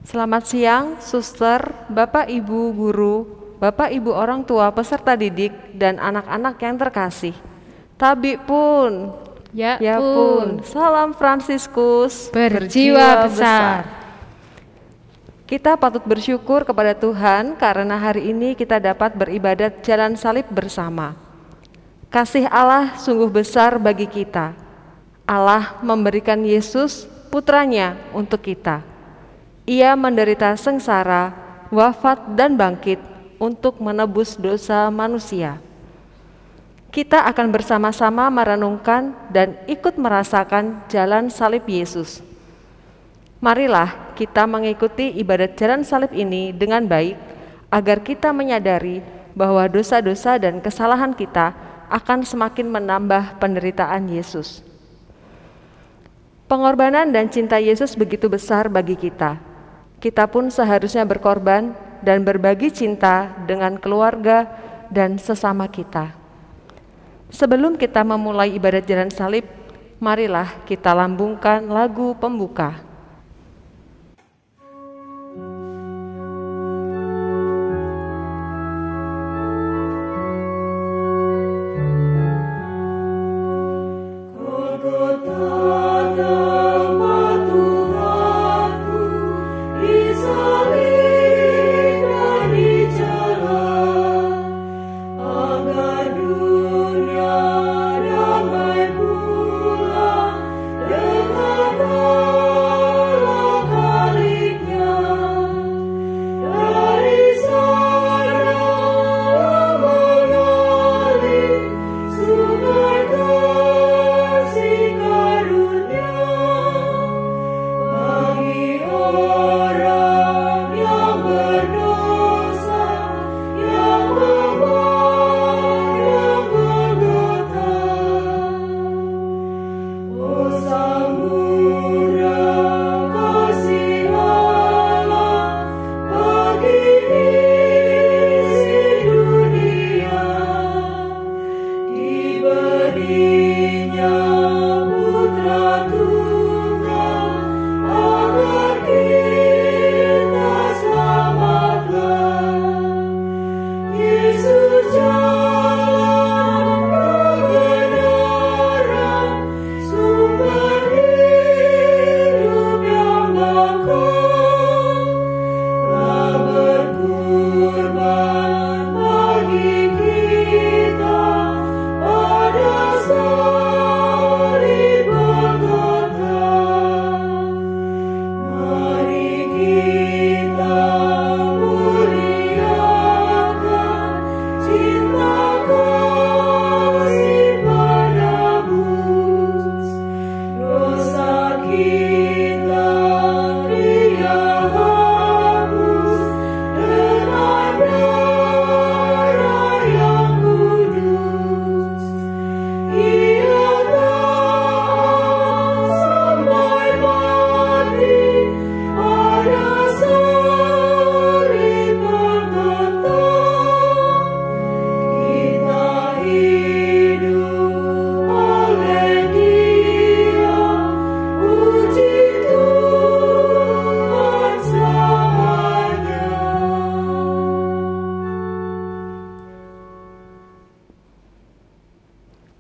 Selamat siang, suster, Bapak Ibu guru, Bapak Ibu orang tua peserta didik, dan anak-anak yang terkasih. Tabi pun, Ya pun, salam Fransiskus, berjiwa besar. Kita patut bersyukur kepada Tuhan karena hari ini kita dapat beribadat jalan salib bersama. Kasih Allah sungguh besar bagi kita. Allah memberikan Yesus, putranya, untuk kita. Ia menderita sengsara, wafat dan bangkit untuk menebus dosa manusia. Kita akan bersama-sama merenungkan dan ikut merasakan jalan salib Yesus. Marilah kita mengikuti ibadat jalan salib ini dengan baik, agar kita menyadari bahwa dosa-dosa dan kesalahan kita akan semakin menambah penderitaan Yesus. Pengorbanan dan cinta Yesus begitu besar bagi kita. Kita pun seharusnya berkorban dan berbagi cinta dengan keluarga dan sesama kita. Sebelum kita memulai ibadat jalan salib, marilah kita lambungkan lagu pembuka.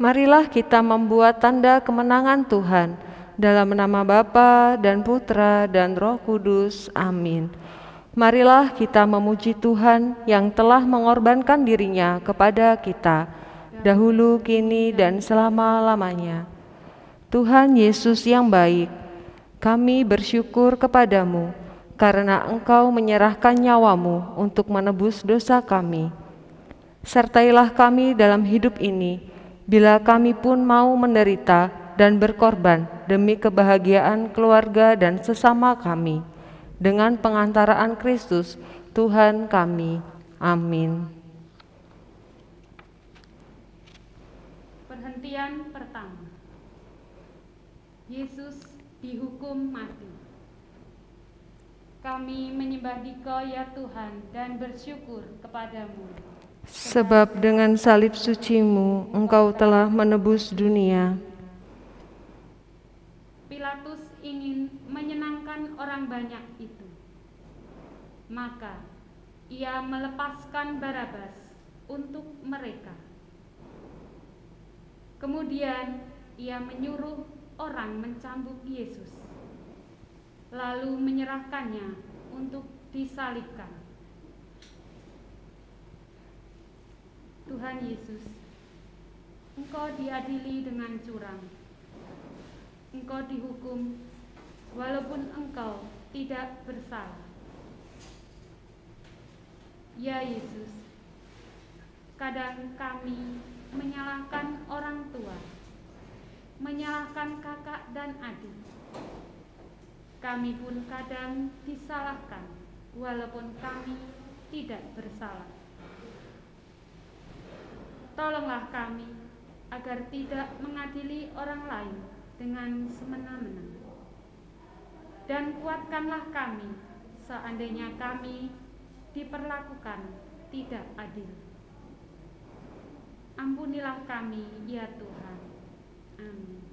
Marilah kita membuat tanda kemenangan Tuhan dalam nama Bapa dan Putra dan Roh Kudus. Amin. Marilah kita memuji Tuhan yang telah mengorbankan dirinya kepada kita, dahulu, kini, dan selama-lamanya. Tuhan Yesus yang baik, kami bersyukur kepadamu karena Engkau menyerahkan nyawamu untuk menebus dosa kami. Sertailah kami dalam hidup ini, bila kami pun mau menderita dan berkorban demi kebahagiaan keluarga dan sesama kami, dengan pengantaraan Kristus, Tuhan kami. Amin. Perhentian pertama. Yesus dihukum mati. Kami menyembah Dikau ya Tuhan dan bersyukur kepadamu. Sebab dengan salib suci-Mu, Engkau telah menebus dunia. Pilatus ingin menyenangkan orang banyak itu. Maka ia melepaskan Barabas untuk mereka. Kemudian ia menyuruh orang mencambuk Yesus, lalu menyerahkannya untuk disalibkan. Tuhan Yesus, Engkau diadili dengan curang. Engkau dihukum walaupun Engkau tidak bersalah. Ya Yesus, kadang kami menyalahkan orang tua, menyalahkan kakak dan adik. Kami pun kadang disalahkan walaupun kami tidak bersalah. Tolonglah kami agar tidak mengadili orang lain dengan semena-mena. Dan kuatkanlah kami seandainya kami diperlakukan tidak adil. Ampunilah kami, ya Tuhan. Amin.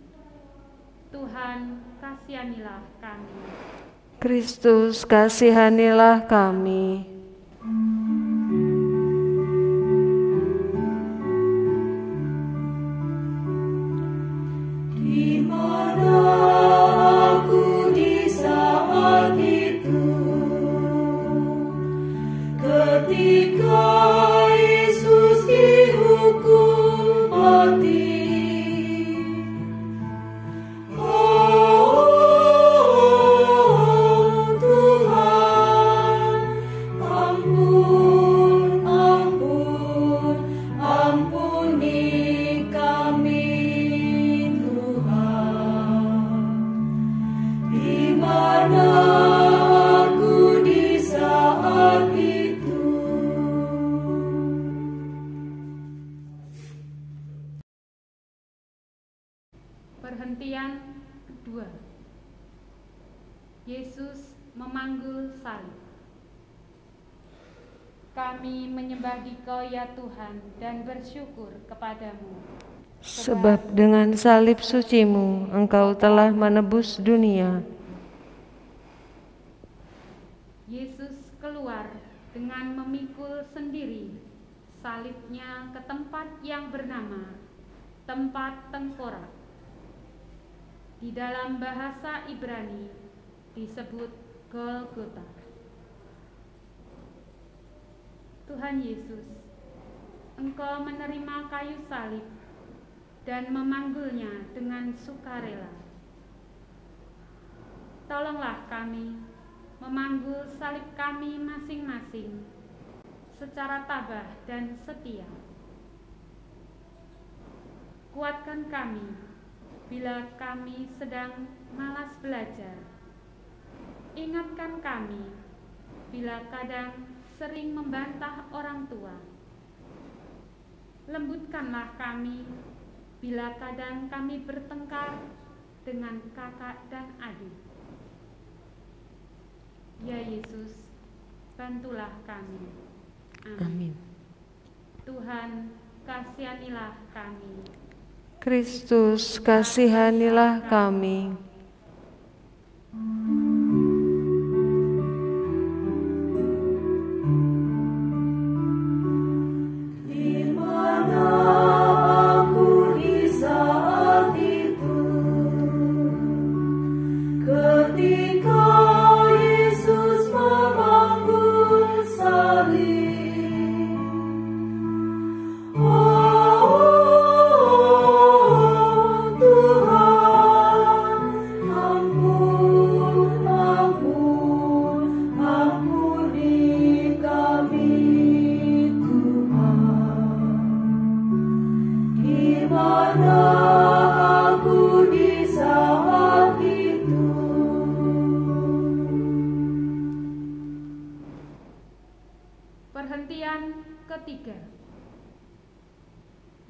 Tuhan, kasihanilah kami. Kristus, kasihanilah kami. Di mana aku di saat itu, ketika Yesus dihukum mati. Oh Tuhan, ampun, ampun, ampuni kami Tuhan. Di mana aku di saat itu. Perhentian kedua. Yesus memanggul salib. Kami menyembah Dikau ya Tuhan dan bersyukur kepadamu. Sebab dengan salib suci-Mu Engkau telah menebus dunia. Yesus keluar dengan memikul sendiri salibnya ke tempat yang bernama tempat tengkorak. Di dalam bahasa Ibrani disebut Golgota. Tuhan Yesus, Engkau menerima kayu salib dan memanggulnya dengan sukarela. Tolonglah kami memanggul salib kami masing-masing secara tabah dan setia. Kuatkan kami bila kami sedang malas belajar. Ingatkan kami bila kadang sering membantah orang tua. Lembutkanlah kami bila kadang kami bertengkar dengan kakak dan adik. Ya Yesus, bantulah kami. Amin. Tuhan, kasihanilah kami. Kristus, kasihanilah kami. Di mana aku di saat itu, ketika Yesus memanggul salib. Oh Tuhan, ampun, ampun, ampuni kami Tuhan. Di mana aku di saat itu. Perhentian ketiga.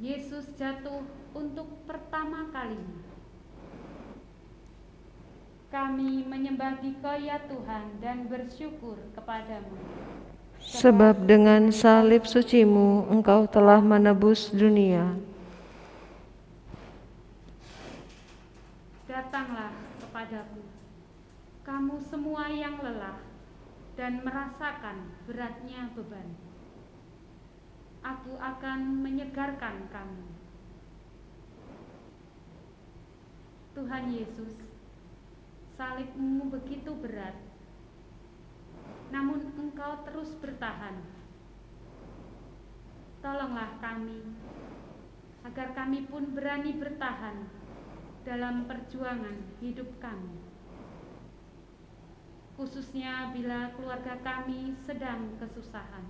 Yesus jatuh untuk pertama kalinya. Kami menyembah Dikau ya Tuhan dan bersyukur kepadamu. Sebab dengan salib suci-Mu Engkau telah menebus dunia. Datanglah kepadaku, kamu semua yang lelah dan merasakan beratnya beban. Aku akan menyegarkan kamu. Tuhan Yesus, salib-Mu begitu berat, namun Engkau terus bertahan. Tolonglah kami, agar kami pun berani bertahan dalam perjuangan hidup kami. Khususnya bila keluarga kami sedang kesusahan.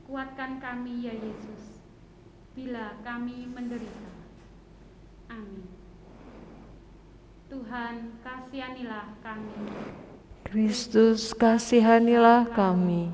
Kuatkan kami ya Yesus, bila kami menderita. Amin. Tuhan, kasihanilah kami. Kristus, kasihanilah kami.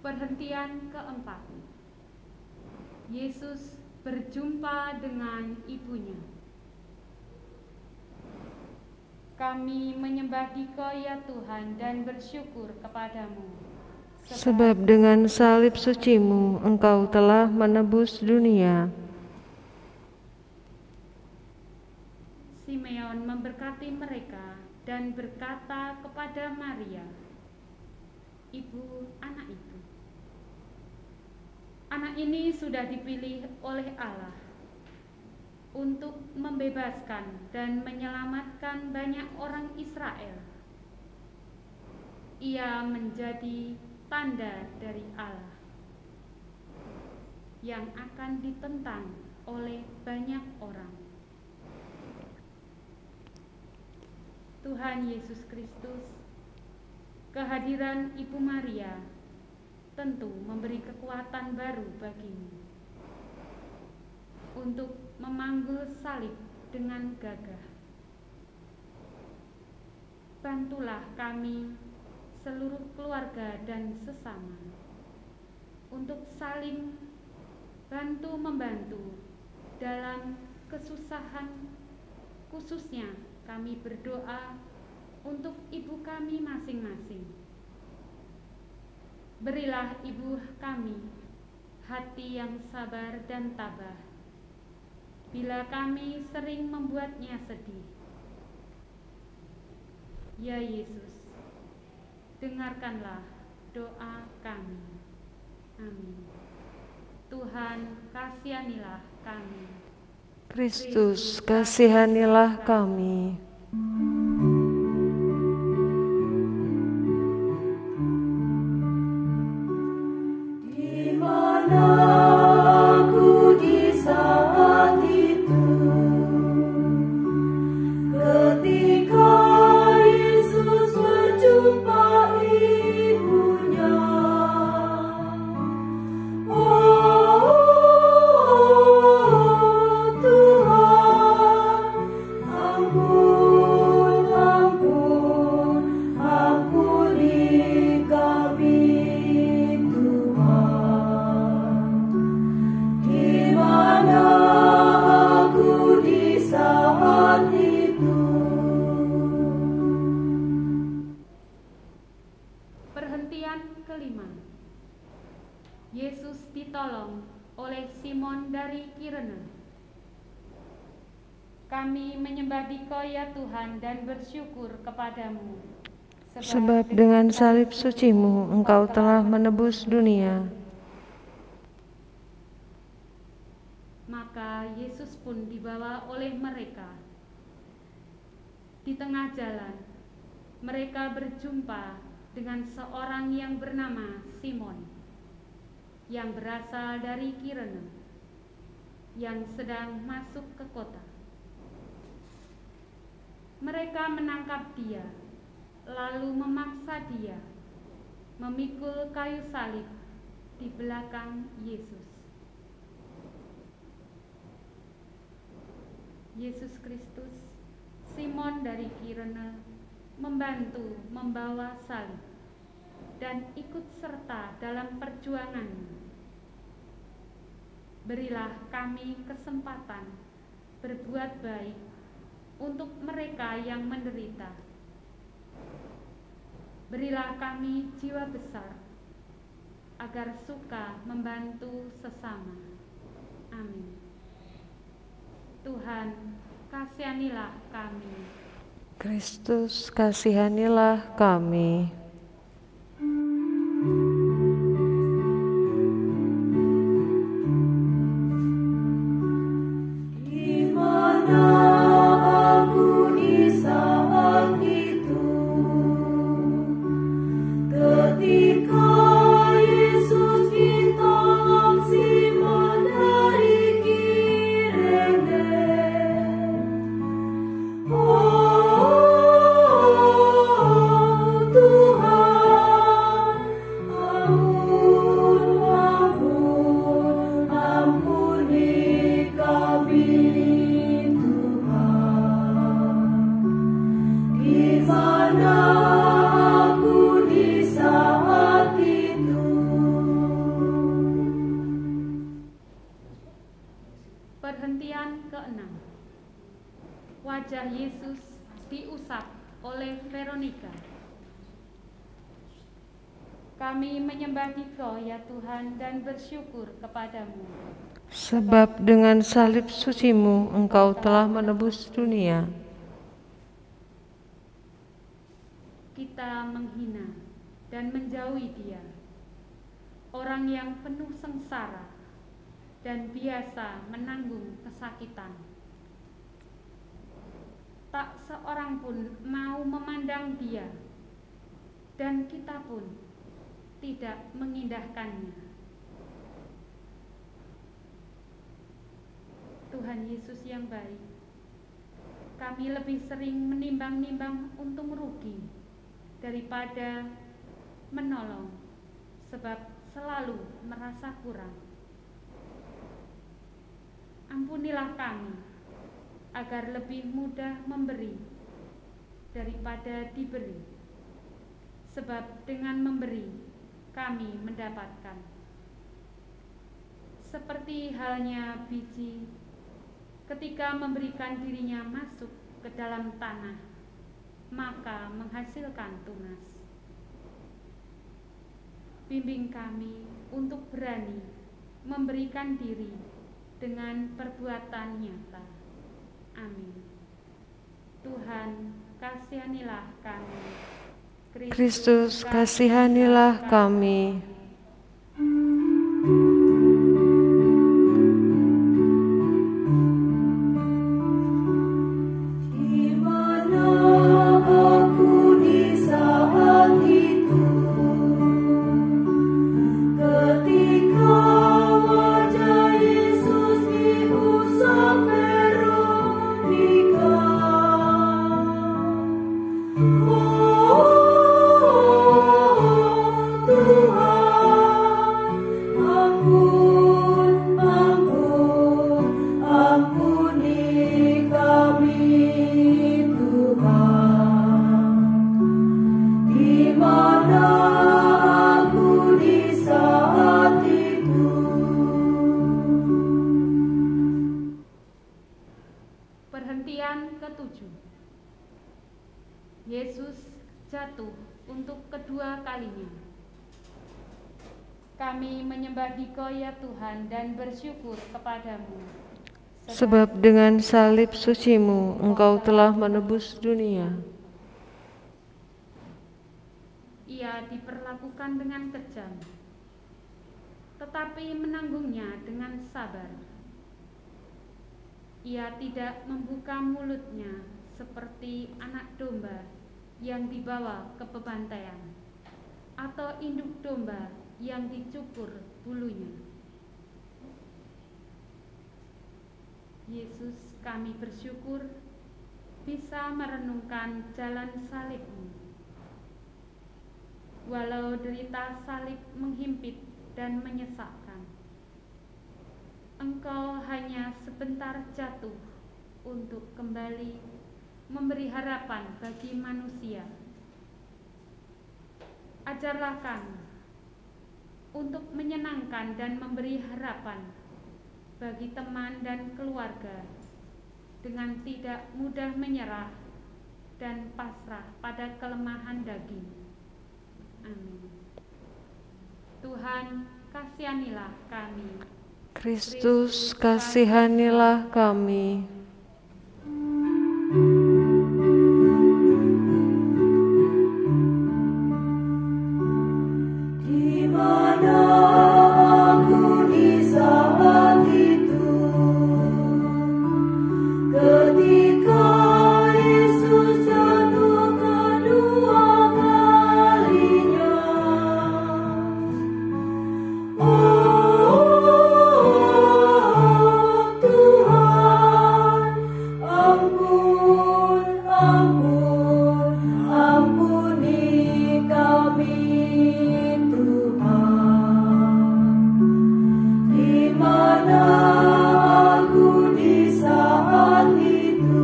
Perhentian keempat. Yesus berjumpa dengan ibunya. Kami menyembah Dikau ya Tuhan dan bersyukur kepadamu. Sebab dengan salib suci-Mu Engkau telah menebus dunia. Simeon memberkati mereka dan berkata kepada Maria, ibu anak itu. Anak ini sudah dipilih oleh Allah untuk membebaskan dan menyelamatkan banyak orang Israel. Ia menjadi tanda dari Allah yang akan ditentang oleh banyak orang. Tuhan Yesus Kristus, kehadiran Ibu Maria tentu memberi kekuatan baru bagimu untuk memanggul salib dengan gagah. Bantulah kami, seluruh keluarga dan sesama, untuk saling bantu-membantu dalam kesusahan. Khususnya kami berdoa untuk ibu kami masing-masing. Berilah ibu kami hati yang sabar dan tabah bila kami sering membuatnya sedih. Ya Yesus, dengarkanlah doa kami. Amin. Tuhan, kasihanilah kami. Kristus, kasihanilah kami. Perhentian kelima. Yesus ditolong oleh Simon dari Kirene. Kami menyembah Dikau ya Tuhan dan bersyukur kepadamu. Sebab dengan salib suci-Mu Engkau telah menebus dunia. Maka Yesus pun dibawa oleh mereka. Di tengah jalan, mereka berjumpa dengan seorang yang bernama Simon, yang berasal dari Kirene. yang sedang masuk ke kota. Mereka menangkap dia, lalu memaksa dia memikul kayu salib di belakang Yesus. Yesus Kristus, Simon dari Kirene, membantu membawa salib dan ikut serta dalam perjuangannya. Berilah kami kesempatan berbuat baik untuk mereka yang menderita. Berilah kami jiwa besar agar suka membantu sesama. Amin. Tuhan, kasihanilah kami. Kristus, kasihanilah kami. Di mana aku di saat itu, ketika Yesus ditolong Simon dari Kirene. Tuhan, ampuni kami, Tuhan. Di mana aku di saat itu? Perhentian ke-6. Wajah Yesus diusap oleh Veronica. Kami menyembah Dikau ya Tuhan dan bersyukur kepadamu. Sebab dengan salib suci-Mu Engkau telah menebus dunia. Kita menghina dan menjauhi Dia, orang yang penuh sengsara dan biasa menanggung kesakitan. Tak seorang pun mau memandang Dia, dan kita pun tidak mengindahkannya. Tuhan Yesus yang baik, kami lebih sering menimbang-nimbang untung rugi daripada menolong, sebab selalu merasa kurang. Ampunilah kami agar lebih mudah memberi daripada diberi, sebab dengan memberi kami mendapatkan. Seperti halnya biji ketika memberikan dirinya masuk ke dalam tanah, maka menghasilkan tunas. Bimbing kami untuk berani memberikan diri dengan perbuatan nyata. Amin. Tuhan, kasihanilah kami. Kristus, kasihanilah kami. Di mana aku di saat itu, ketika wajah Yesus diusap Veronica. Tuhan, ampuni kami, Tuhan. Di mana aku di saat itu? Perhentian ke-7. Yesus jatuh untuk kedua kalinya. Kami menyembah Dikau ya Tuhan dan bersyukur kepadamu. Sebab dengan salib suci-Mu Engkau telah menebus dunia. Ia diperlakukan dengan kejam, tetapi menanggungnya dengan sabar. Ia tidak membuka mulutnya seperti anak domba yang dibawa ke pembantaian, atau induk domba yang dicukur bulunya. Yesus, kami bersyukur bisa merenungkan jalan salib-Mu. Walau derita salib menghimpit dan menyesakkan, Engkau hanya sebentar jatuh untuk kembali memberi harapan bagi manusia. Ajarlah kami untuk menyenangkan dan memberi harapan bagi teman dan keluarga dengan tidak mudah menyerah dan pasrah pada kelemahan daging. Amin. Tuhan, kasihanilah kami. Kristus, kasihanilah kami. Di mana aku di saat itu, ketika Yesus jatuh kedua kalinya. Tuhan, ampuni kami Tuhan. Di mana aku di saat itu.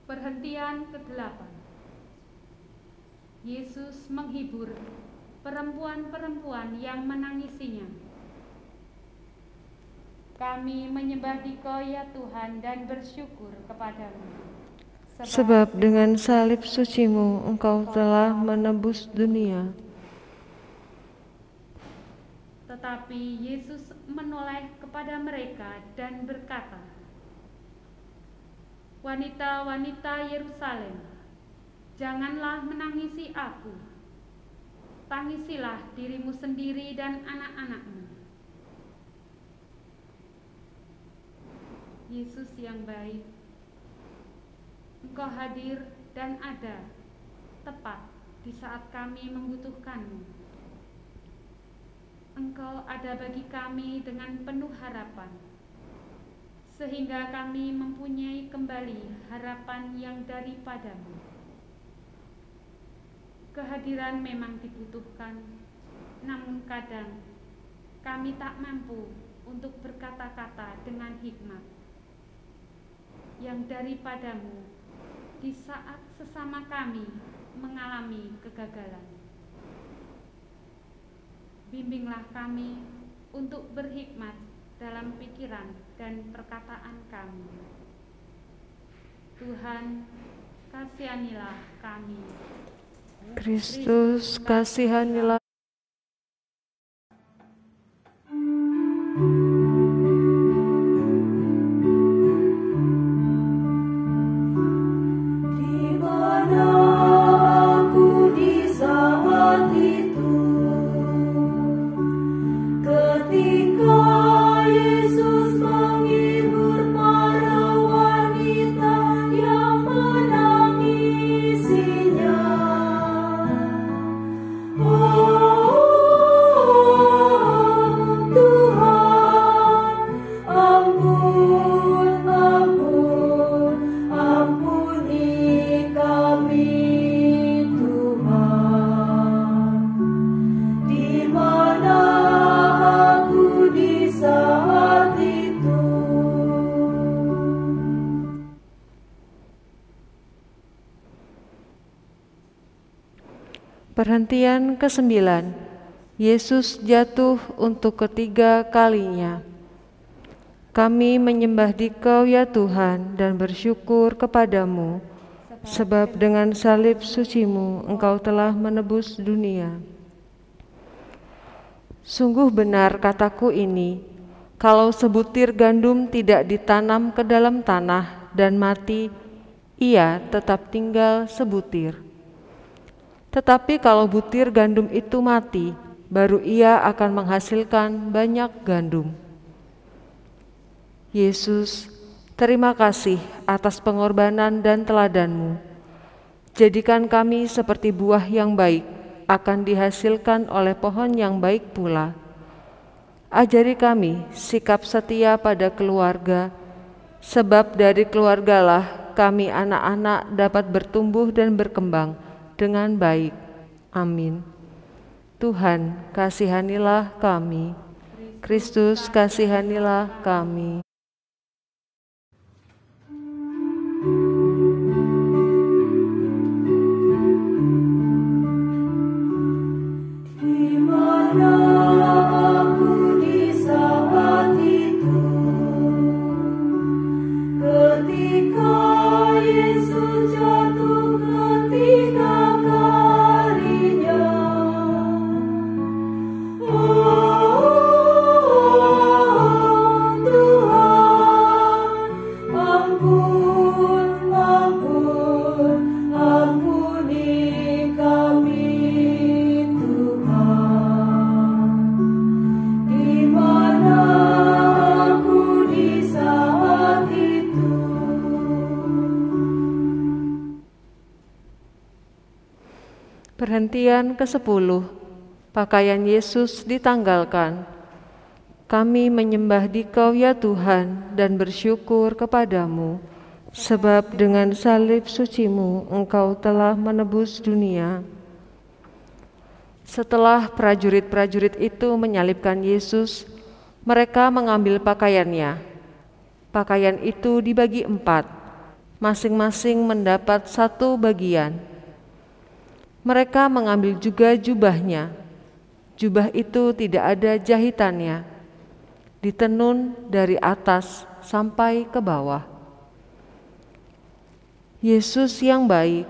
Perhentian ke-8. Yesus menghibur perempuan-perempuan yang menangisinya. Kami menyembah Dikau ya Tuhan dan bersyukur kepadamu. Sebab dengan salib suci-Mu Engkau telah menebus dunia. Tetapi Yesus menoleh kepada mereka dan berkata, "Wanita-wanita Yerusalem, janganlah menangisi aku. Tangisilah dirimu sendiri dan anak-anakmu." Yesus yang baik, Engkau hadir dan ada tepat di saat kami membutuhkan-Mu. Engkau ada bagi kami dengan penuh harapan, sehingga kami mempunyai kembali harapan yang daripada-Mu. Kehadiran memang dibutuhkan, namun kadang kami tak mampu untuk berkata-kata dengan hikmat yang daripada-Mu di saat sesama kami mengalami kegagalan. Bimbinglah kami untuk berhikmat dalam pikiran dan perkataan kami. Tuhan, kasihanilah kami. Kristus, kasihanilah. Di mana aku di saat itu, ketika Yesus menghibur para wanita yang menangisinya. Tuhan, ampuni kami Tuhan. Di mana aku di saat itu. Perhentian ke-9. Yesus jatuh untuk ketiga kalinya. Kami menyembah Dikau ya Tuhan dan bersyukur kepadamu, sebab dengan salib suci-Mu Engkau telah menebus dunia. Sungguh benar kataku ini, kalau sebutir gandum tidak ditanam ke dalam tanah dan mati, ia tetap tinggal sebutir. Tetapi kalau butir gandum itu mati, baru ia akan menghasilkan banyak gandum. Yesus, terima kasih atas pengorbanan dan teladan-Mu. Jadikan kami seperti buah yang baik, akan dihasilkan oleh pohon yang baik pula. ajari kami sikap setia pada keluarga, sebab dari keluargalah kami anak-anak dapat bertumbuh dan berkembang dengan baik. Amin. Tuhan, kasihanilah kami. Kristus, kasihanilah kami. Di mana aku di saat itu, ketika Yesus jatuh ketiga kalinya. Tuhan, ampun, ampun, ampuni kami, Tuhan. Di mana aku di saat itu? Perhentian ke-10. Pakaian Yesus ditanggalkan. Kami menyembah Dikau ya Tuhan dan bersyukur kepadamu, sebab dengan salib suci-Mu Engkau telah menebus dunia. Setelah prajurit-prajurit itu menyalibkan Yesus, mereka mengambil pakaiannya. Pakaian itu dibagi 4, masing-masing mendapat 1 bagian. Mereka mengambil juga jubahnya. Jubah itu tidak ada jahitannya, ditenun dari atas sampai ke bawah. Yesus yang baik,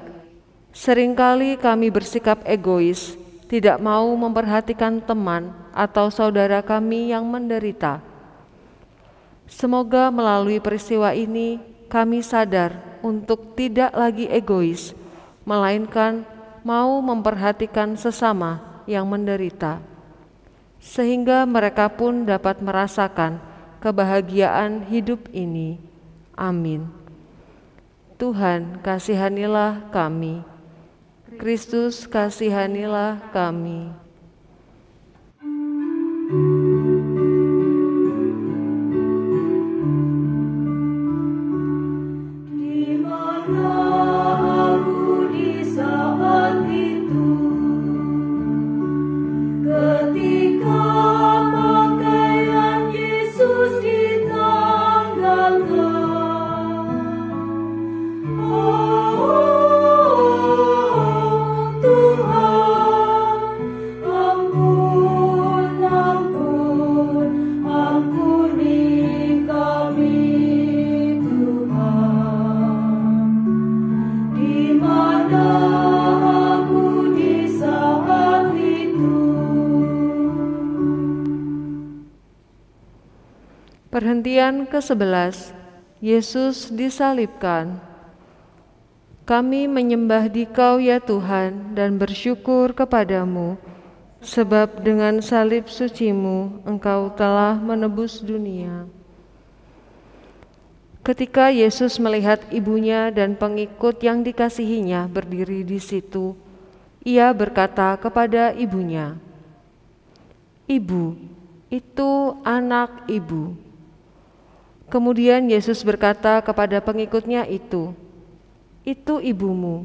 seringkali kami bersikap egois, tidak mau memperhatikan teman atau saudara kami yang menderita. Semoga melalui peristiwa ini kami sadar untuk tidak lagi egois, melainkan mau memperhatikan sesama yang menderita, sehingga mereka pun dapat merasakan kebahagiaan hidup ini. Amin. Tuhan, kasihanilah kami. Kristus, kasihanilah kami. Di mana aku di saat itu, ketika pakaian Yesus ditanggalkan. Tuhan, ampun, ampun, ampuni kami, Tuhan. Di mana aku di saat itu? Perhentian ke-11. Yesus disalibkan. Kami menyembah Dikau ya Tuhan dan bersyukur kepadamu, sebab dengan salib suci-Mu Engkau telah menebus dunia. Ketika Yesus melihat ibunya dan pengikut yang dikasihinya berdiri di situ, Ia berkata kepada ibunya, "Ibu, itu anak ibu." Kemudian Yesus berkata kepada pengikutnya itu ibumu.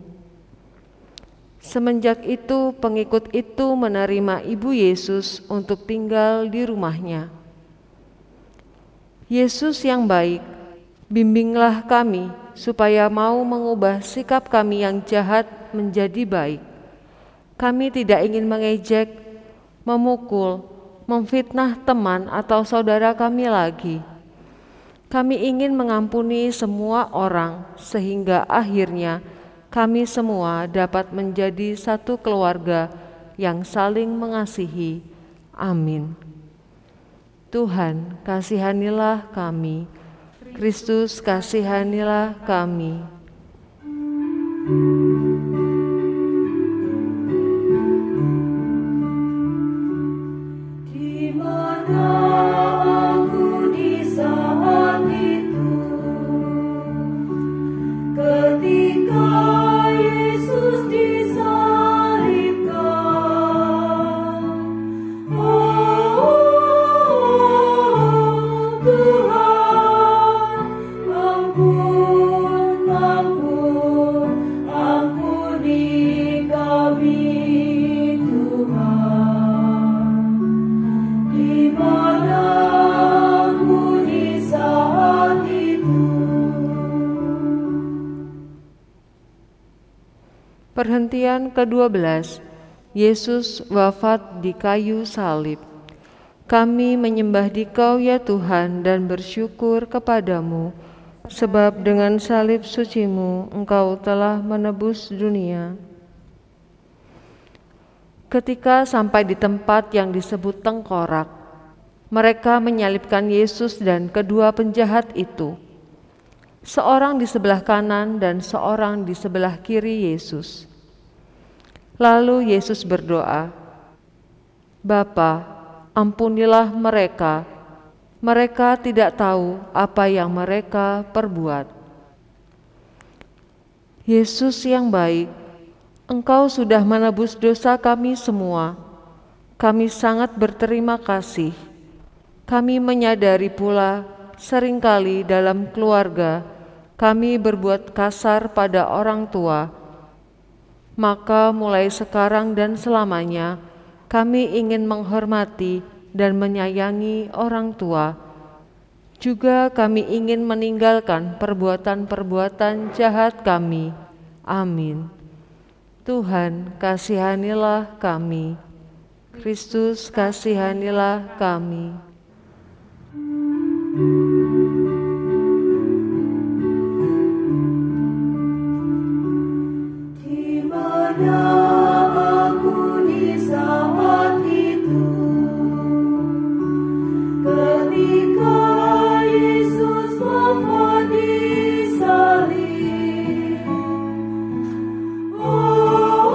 Semenjak itu pengikut itu menerima ibu Yesus untuk tinggal di rumahnya. Yesus yang baik, bimbinglah kami supaya mau mengubah sikap kami yang jahat menjadi baik. Kami tidak ingin mengejek, memukul, memfitnah teman atau saudara kami lagi. Kami ingin mengampuni semua orang sehingga akhirnya kami semua dapat menjadi satu keluarga yang saling mengasihi. Amin. Tuhan, kasihanilah kami. Kristus, kasihanilah kami. Di mana aku di saat itu, ketika Yesus disalibkan. Perhentian ke-12, Yesus wafat di kayu salib. Kami menyembah Dikau ya Tuhan dan bersyukur kepadamu, sebab dengan salib suci-Mu Engkau telah menebus dunia. Ketika sampai di tempat yang disebut Tengkorak, mereka menyalibkan Yesus dan kedua penjahat itu, seorang di sebelah kanan dan seorang di sebelah kiri Yesus. Lalu Yesus berdoa, "Bapa, ampunilah mereka, mereka tidak tahu apa yang mereka perbuat." Yesus yang baik, Engkau sudah menebus dosa kami semua. Kami sangat berterima kasih. Kami menyadari pula seringkali dalam keluarga kami berbuat kasar pada orang tua. Maka mulai sekarang dan selamanya kami ingin menghormati dan menyayangi orang tua. Juga kami ingin meninggalkan perbuatan-perbuatan jahat kami. Amin. Tuhan, kasihanilah kami. Kristus, kasihanilah kami. Di mana aku di saat itu, ketika Yesus wafat di salib. Oh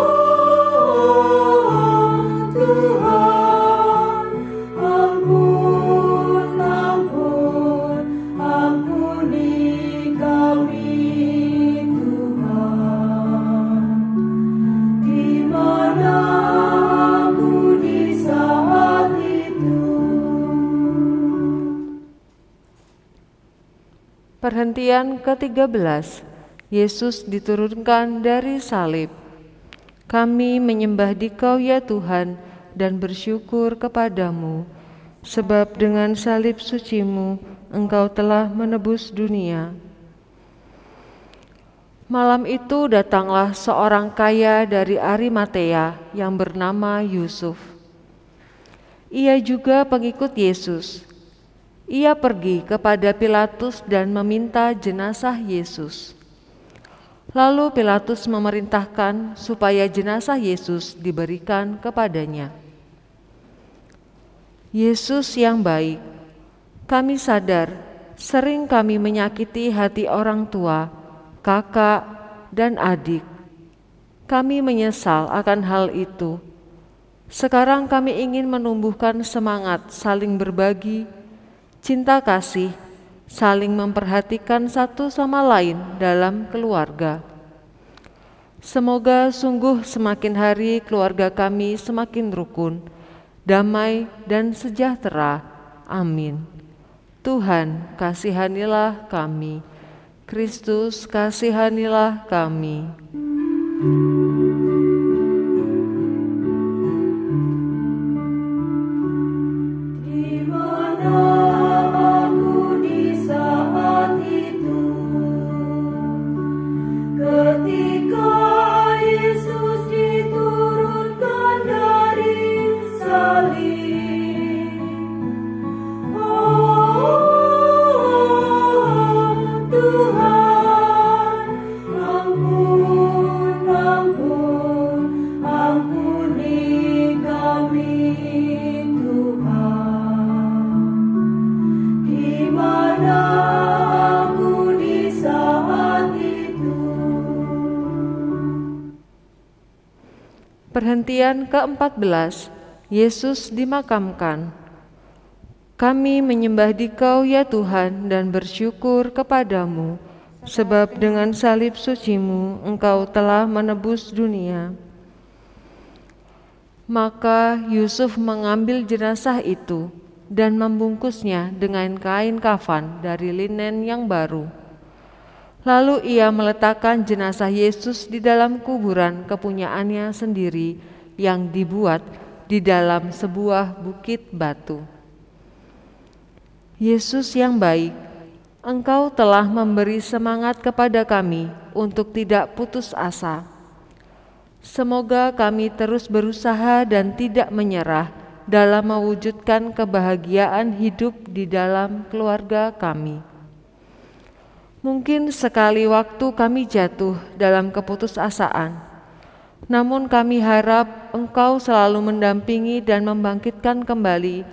Tuhan, ampun, ampun, ampuni kami Tuhan. Di mana aku di saat itu. Perhentian ke-13, Yesus diturunkan dari salib. Kami menyembah Dikau ya Tuhan dan bersyukur kepadamu, sebab dengan salib suci-Mu Engkau telah menebus dunia. Malam itu datanglah seorang kaya dari Arimatea yang bernama Yusuf. Ia juga pengikut Yesus. Ia pergi kepada Pilatus dan meminta jenazah Yesus. Lalu Pilatus memerintahkan supaya jenazah Yesus diberikan kepadanya. Yesus yang baik, kami sadar sering kami menyakiti hati orang tua, kakak, dan adik. Kami menyesal akan hal itu. Sekarang kami ingin menumbuhkan semangat saling berbagi, cinta kasih, saling memperhatikan satu sama lain dalam keluarga. Semoga sungguh semakin hari keluarga kami semakin rukun, damai dan sejahtera. Amin. Tuhan, kasihanilah kami. Kristus, kasihanilah kami. Di mana aku di saat itu, ketika Yesus diturunkan dari salib. Oh Tuhan, ampun, ampun, ampuni kami Tuhan. Di mana aku di saat itu. Perhentian ke-14, Yesus dimakamkan. Kami menyembah Dikau ya Tuhan dan bersyukur kepadamu, sebab dengan salib suci-Mu Engkau telah menebus dunia. Maka Yusuf mengambil jenazah itu dan membungkusnya dengan kain kafan dari linen yang baru. Lalu ia meletakkan jenazah Yesus di dalam kuburan kepunyaannya sendiri yang dibuat di dalam sebuah bukit batu. Yesus yang baik, Engkau telah memberi semangat kepada kami untuk tidak putus asa. Semoga kami terus berusaha dan tidak menyerah dalam mewujudkan kebahagiaan hidup di dalam keluarga kami. Mungkin sekali waktu kami jatuh dalam keputusasaan, namun kami harap Engkau selalu mendampingi dan membangkitkan kembali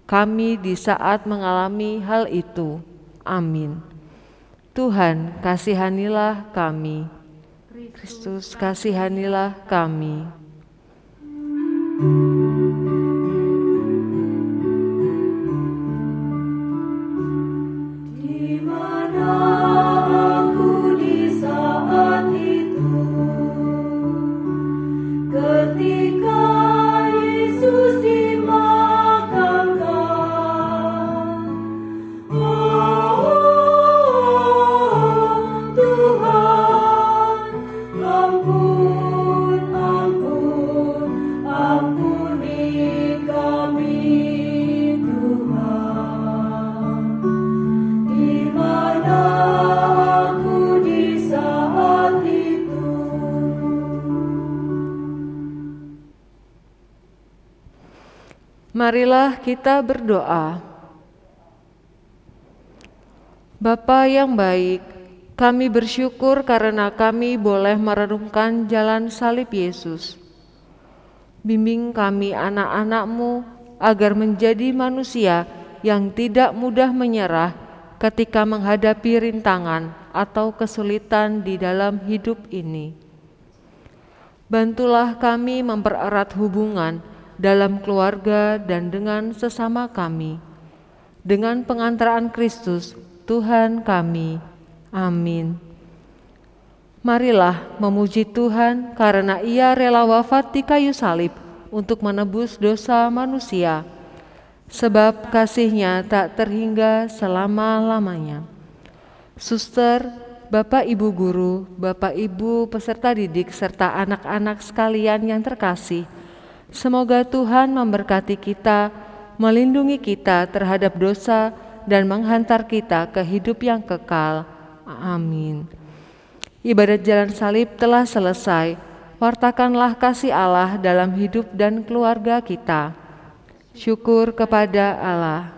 kami di saat mengalami hal itu. Amin. Tuhan, kasihanilah kami. Kristus, kasihanilah kami. Di mana aku di saat itu, ketika Yesus dimakamkan. Oh, Tuhan, ampun, ampun, ampuni kami, Tuhan. Di mana aku di saat itu? Marilah kita berdoa. Bapa yang baik, kami bersyukur karena kami boleh merenungkan jalan salib Yesus. Bimbing kami anak-anak-Mu agar menjadi manusia yang tidak mudah menyerah ketika menghadapi rintangan atau kesulitan di dalam hidup ini. Bantulah kami mempererat hubungan dalam keluarga dan dengan sesama kami. Dengan pengantaran Kristus, Tuhan kami. Amin. Marilah memuji Tuhan karena Ia rela wafat di kayu salib untuk menebus dosa manusia, sebab kasih-Nya tak terhingga selama-lamanya. Suster, Bapak Ibu guru, Bapak Ibu peserta didik, serta anak-anak sekalian yang terkasih, semoga Tuhan memberkati kita, melindungi kita terhadap dosa, dan menghantar kita ke hidup yang kekal. Amin. Ibadat jalan salib telah selesai. Wartakanlah kasih Allah dalam hidup dan keluarga kita. Syukur kepada Allah.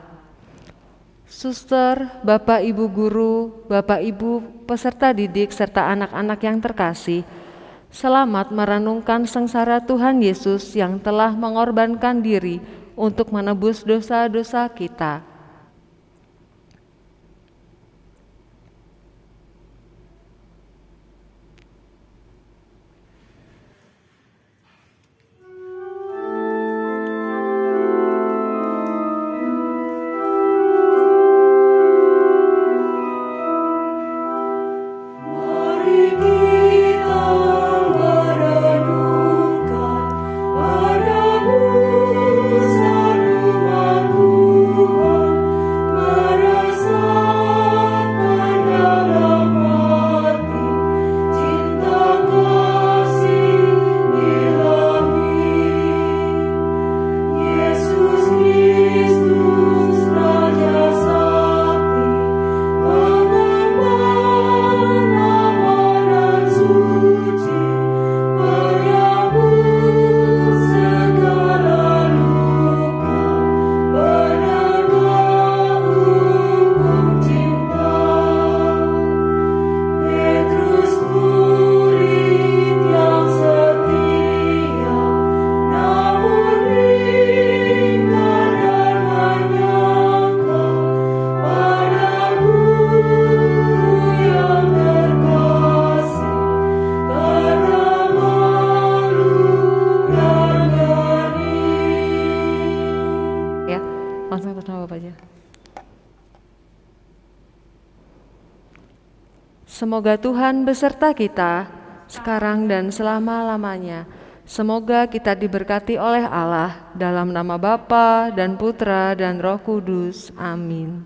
Suster, Bapak Ibu guru, Bapak Ibu peserta didik, serta anak-anak yang terkasih, selamat merenungkan sengsara Tuhan Yesus yang telah mengorbankan diri untuk menebus dosa-dosa kita. Semoga Tuhan beserta kita sekarang dan selama-lamanya. Semoga kita diberkati oleh Allah dalam nama Bapa dan Putra dan Roh Kudus. Amin.